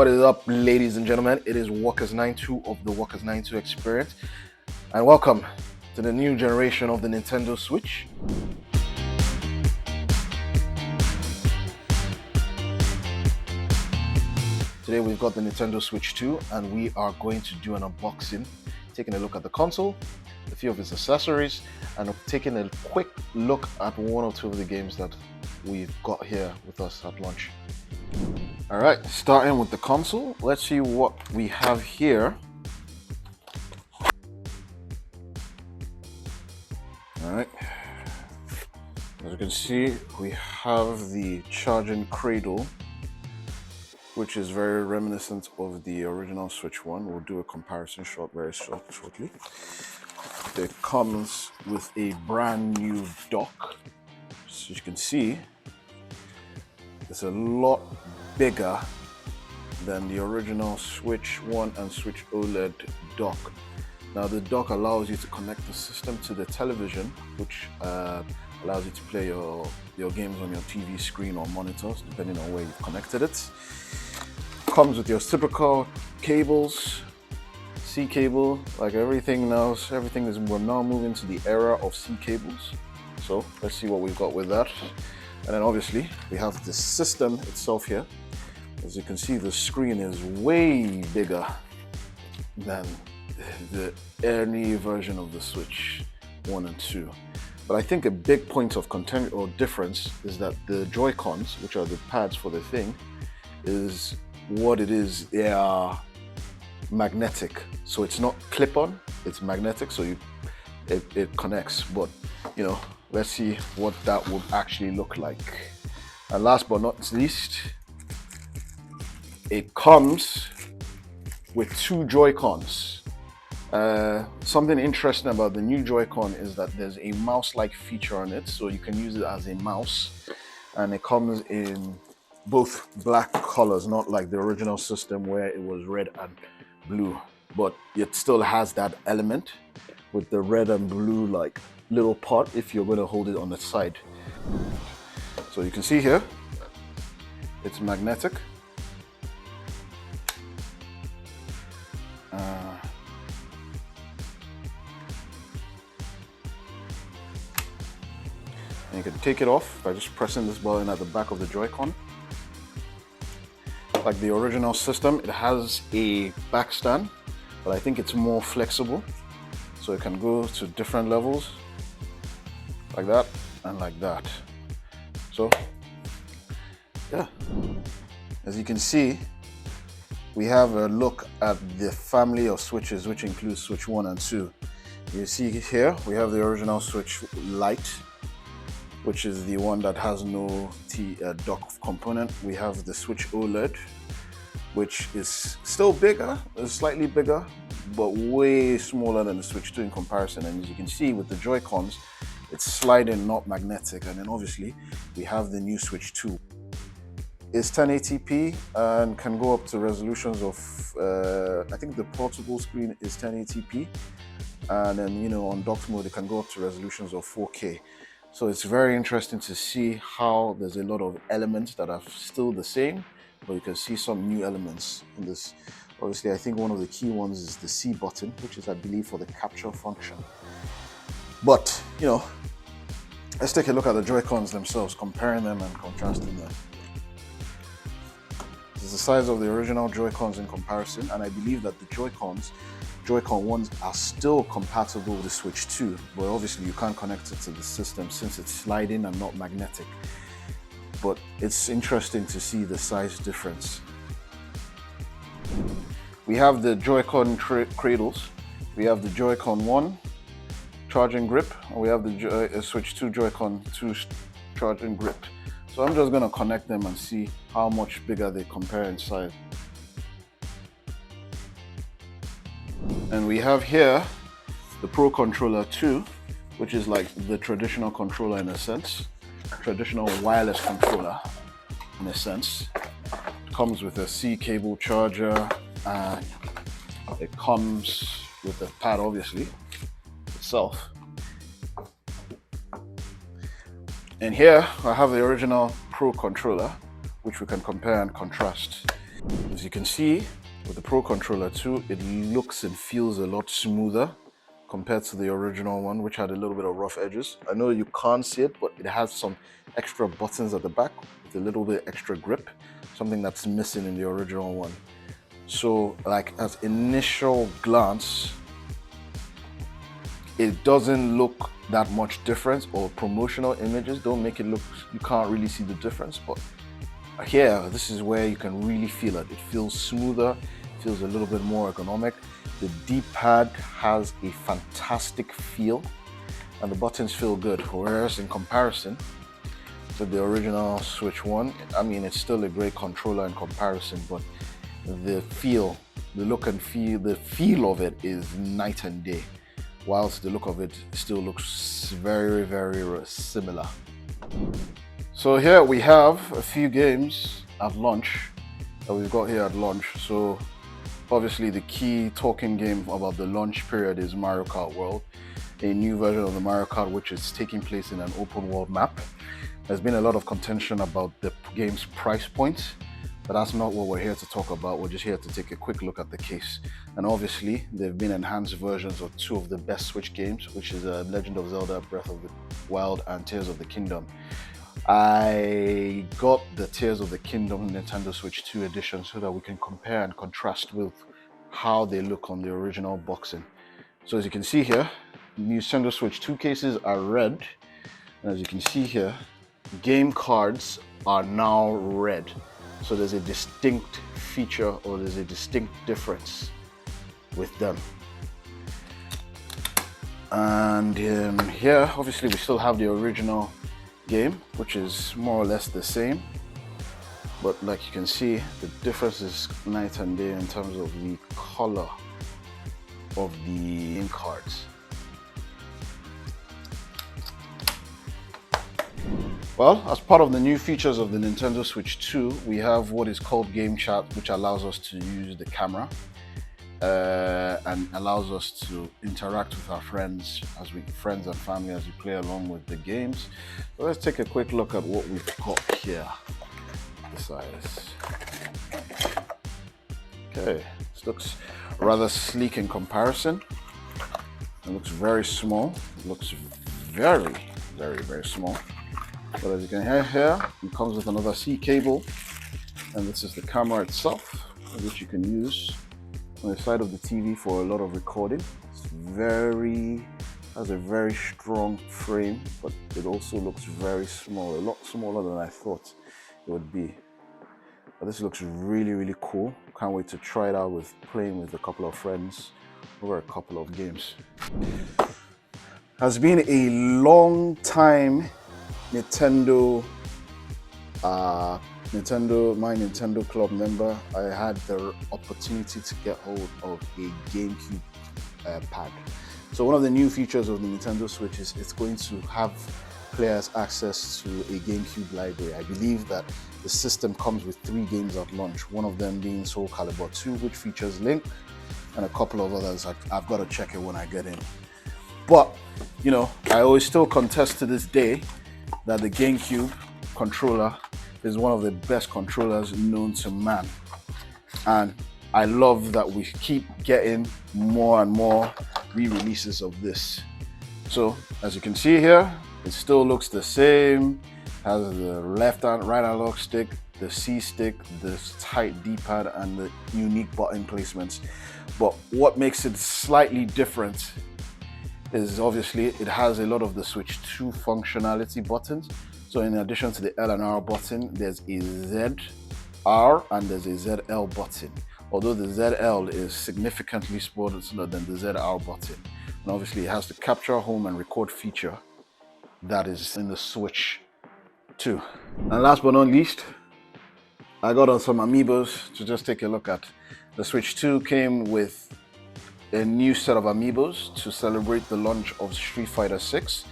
What is up, ladies and gentlemen? It is Walkers92 of the Walkers92 Experience, and welcome to the new generation of the Nintendo Switch. Today we've got the Nintendo Switch 2, and we are going to do an unboxing, taking a look at the console, a few of its accessories, and taking a quick look at one or two of the games that we've got here with us at launch. Alright, starting with the console, let's see what we have here. Alright, as you can see, we have the charging cradle, which is very reminiscent of the original Switch 1. We'll do a comparison shot very shortly. It comes with a brand new dock. So you can see, it's a lot bigger than the original Switch 1 and Switch OLED dock. Now the dock allows you to connect the system to the television, which allows you to play your games on your TV screen or monitors, depending on where you've connected it. Comes with your typical cables, C cable, like everything now. We're now moving to the era of C cables. So let's see what we've got with that. And then obviously we have the system itself here. As you can see, the screen is way bigger than the early version of the Switch 1 and 2. But I think a big point of content or difference is that the Joy-Cons, which are the pads for the thing, is what it is. They are magnetic, so it's not clip-on, it's magnetic, so it connects. But you know, let's see what that would actually look like. And last but not least, it comes with two Joy-Cons. Something interesting about the new Joy-Con is that there's a mouse-like feature on it, so you can use it as a mouse, and it comes in both black colors, not like the original system where it was red and blue, but it still has that element with the red and blue like little pot if you're going to hold it on the side. So you can see here, it's magnetic. And you can take it off by just pressing this button at the back of the Joy-Con. Like the original system, it has a back stand, but I think it's more flexible, so it can go to different levels, like that and like that. So yeah, as you can see, we have a look at the family of Switches, which includes Switch 1 and 2. You see here, we have the original Switch Lite, which is the one that has no dock component. We have the Switch OLED, which is still bigger, slightly bigger, but way smaller than the Switch 2 in comparison. And as you can see with the Joy-Cons, it's sliding, not magnetic. And then obviously we have the new Switch 2. It's 1080p and can go up to resolutions of, I think the portable screen is 1080p. And then, you know, on docked mode, it can go up to resolutions of 4K. So it's very interesting to see how there's a lot of elements that are still the same, but you can see some new elements in this. Obviously, I think one of the key ones is the C button, which is, I believe, for the capture function. But, you know, let's take a look at the Joy-Cons themselves, comparing them and contrasting them. This is the size of the original Joy-Cons in comparison, and I believe that the Joy-Con 1s are still compatible with the Switch 2, but obviously you can't connect it to the system since it's sliding and not magnetic. But it's interesting to see the size difference. We have the Joy-Con cradles. We have the Joy-Con 1 charging grip, and we have the Switch 2 Joy-Con 2 charging grip. So I'm just going to connect them and see how much bigger they compare in size. And we have here the Pro Controller 2, which is like the traditional controller in a sense, traditional wireless controller in a sense. It comes with a C cable charger, and it comes with the pad obviously itself. And here I have the original Pro controller, which we can compare and contrast. As you can see, with the Pro Controller 2, it looks and feels a lot smoother compared to the original one, which had a little bit of rough edges. I know you can't see it, but it has some extra buttons at the back with a little bit extra grip, something that's missing in the original one. So, like, as initial glance, it doesn't look that much difference, or promotional images don't make it look, you can't really see the difference. But here, this is where you can really feel it. It feels smoother, feels a little bit more ergonomic. The D-pad has a fantastic feel and the buttons feel good, whereas in comparison to the original Switch 1, I mean, it's still a great controller in comparison, but the feel, the look and feel, the feel of it is night and day, whilst the look of it still looks very, very similar. So here we have a few games at launch that we've got here at launch. So obviously the key talking game about the launch period is Mario Kart World, a new version of the Mario Kart which is taking place in an open world map. There's been a lot of contention about the game's price point, but that's not what we're here to talk about. We're just here to take a quick look at the case. And obviously there've been enhanced versions of two of the best Switch games, which is Legend of Zelda Breath of the Wild and Tears of the Kingdom. I got the Tears of the Kingdom Nintendo Switch 2 edition so that we can compare and contrast with how they look on the original boxing. So as you can see here, Nintendo Switch 2 cases are red, and as you can see here, game cards are now red. So there's a distinct feature, or there's a distinct difference with them. And here, obviously we still have the original game, which is more or less the same, but like you can see, the difference is night and day in terms of the color of the game cards. Well, as part of the new features of the Nintendo Switch 2, we have what is called Game Chat, which allows us to use the camera and allows us to interact with our friends and family as we play along with the games. So let's take a quick look at what we've got here. The size. Okay, this looks rather sleek in comparison. It looks very small. It looks very, very, very small. But as you can hear here, it comes with another C cable, and this is the camera itself, which you can use on the side of the TV for a lot of recording. It's has a very strong frame, but it also looks very small, a lot smaller than I thought it would be. But this looks really, really cool. Can't wait to try it out with playing with a couple of friends over a couple of games. Has been a long time Nintendo Nintendo Club member. I had the opportunity to get hold of a GameCube pad. So one of the new features of the Nintendo Switch is it's going to have players access to a GameCube library. I believe that the system comes with 3 games at launch, one of them being Soul Calibur 2, which features Link, and a couple of others. I've got to check it when I get in. But, you know, I always still contest to this day that the GameCube controller is one of the best controllers known to man. And I love that we keep getting more and more re-releases of this. So, as you can see here, it still looks the same. Has the left and right analog stick, the C stick, the tight D-pad, and the unique button placements. But what makes it slightly different is obviously it has a lot of the Switch 2 functionality buttons. So in addition to the L and R button, there's a Z, R, and there's a ZL button. Although the ZL is significantly smaller than the ZR button. And obviously it has the capture, home, and record feature that is in the Switch 2. And last but not least, I got on some amiibos to just take a look at. The Switch 2 came with a new set of amiibos to celebrate the launch of Street Fighter 6,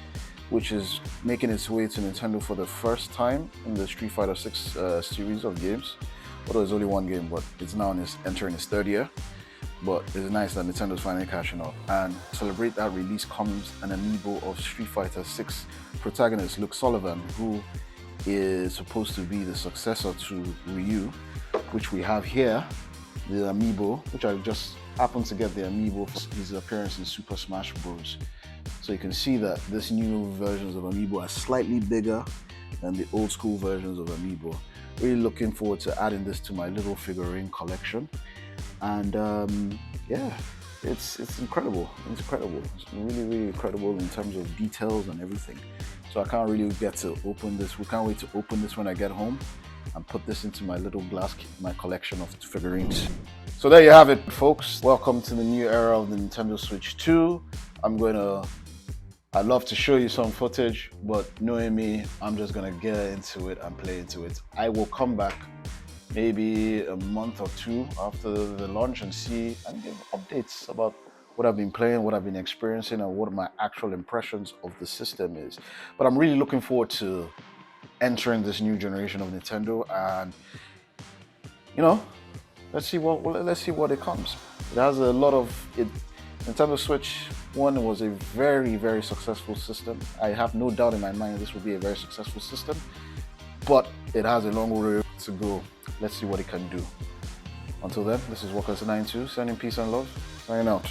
which is making its way to Nintendo for the first time in the Street Fighter 6 series of games. Although it's only one game, but it's now entering its 3rd year. But it's nice that Nintendo's finally catching up. And to celebrate that release comes an amiibo of Street Fighter 6 protagonist Luke Sullivan, who is supposed to be the successor to Ryu. which we have here, the amiibo, which I just happened to get the amiibo for his appearance in Super Smash Bros. So you can see that this new versions of amiibo are slightly bigger than the old school versions of amiibo. Really looking forward to adding this to my little figurine collection. And yeah, it's incredible. It's incredible. It's really incredible in terms of details and everything. So I can't really get to open this. We can't wait to open this when I get home and put this into my little glass, my collection of figurines. So there you have it, folks. Welcome to the new era of the Nintendo Switch 2. I'd love to show you some footage, but knowing me, I'm just gonna get into it and play into it. I will come back maybe a month or two after the launch and see and give updates about what I've been playing, what I've been experiencing, and what my actual impressions of the system is. But I'm really looking forward to entering this new generation of Nintendo, and you know, let's see what it comes. It has a lot of it. Nintendo Switch 1 was a very successful system. I have no doubt in my mind this will be a very successful system, but it has a long road to go. Let's see what it can do. Until then, this is Walkers92, sending peace and love, signing out.